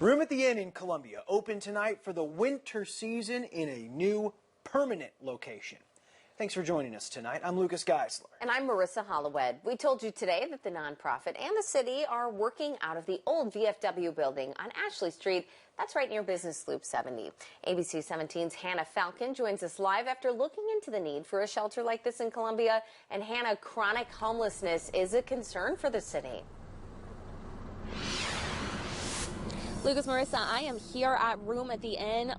Room at the Inn in Columbia open tonight for the winter season in a new permanent location. Thanks for joining us tonight. I'm Lucas Geisler. And I'm Marissa Hollowed. We told you today that the nonprofit and the city are working out of the old VFW building on Ashley Street. That's right near Business Loop 70. ABC 17's Hannah Falcon joins us live after looking into the need for a shelter like this in Columbia. And Hannah, chronic homelessness is a concern for the city. Lucas, Marissa, I am here at Room at the Inn,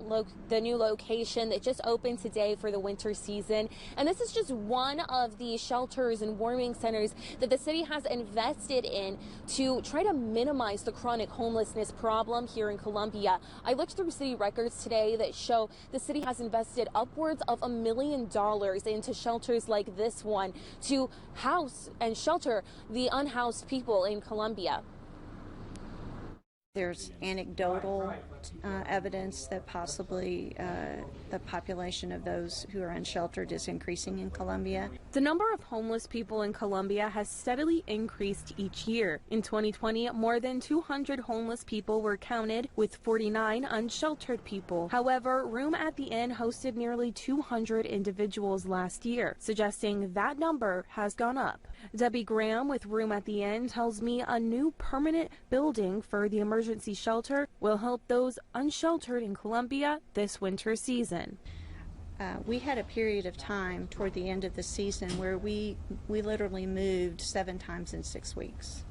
the new location that just opened today for the winter season. And this is just one of the shelters and warming centers that the city has invested in to try to minimize the chronic homelessness problem here in Columbia. I looked through city records today that show the city has invested upwards of $1 million into shelters like this one to house and shelter the unhoused people in Columbia. There's anecdotal evidence that possibly the population of those who are unsheltered is increasing in Columbia. The number of homeless people in Columbia has steadily increased each year. In 2020, more than 200 homeless people were counted, with 49 unsheltered people. However, Room at the Inn hosted nearly 200 individuals last year, suggesting that number has gone up. Debbie Graham with Room at the Inn tells me a new permanent building for the emergency shelter will help those unsheltered in Columbia this winter season. We had a period of time toward the end of the season where we literally moved 7 times in 6 weeks.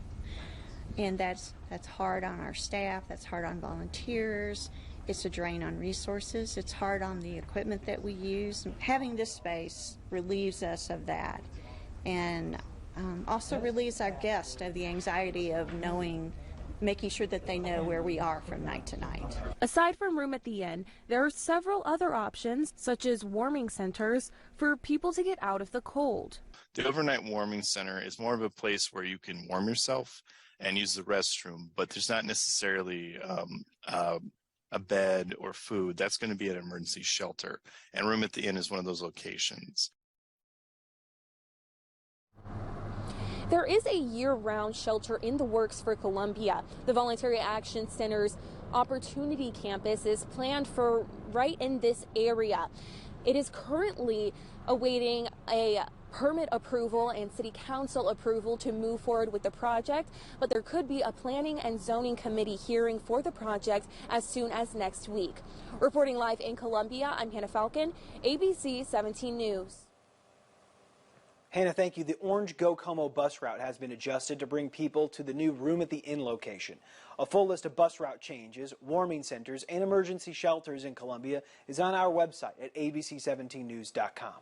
And that's hard on our staff, that's hard on volunteers, it's a drain on resources, it's hard on the equipment that we use. Having this space relieves us of that, and also relieves our guests of the anxiety of making sure that they know where we are from night to night. Aside from Room at the Inn, there are several other options, such as warming centers, for people to get out of the cold. The overnight warming center is more of a place where you can warm yourself and use the restroom, but there's not necessarily a bed or food. That's going to be an emergency shelter, and Room at the Inn is one of those locations. There is a year-round shelter in the works for Columbia. The Voluntary Action Center's Opportunity Campus is planned for right in this area. It is currently awaiting a permit approval and city council approval to move forward with the project, but there could be a planning and zoning committee hearing for the project as soon as next week. Reporting live in Columbia, I'm Hannah Falcon, ABC 17 News. Hannah, thank you. The Orange Go Como bus route has been adjusted to bring people to the new Room at the Inn location. A full list of bus route changes, warming centers, and emergency shelters in Columbia is on our website at abc17news.com.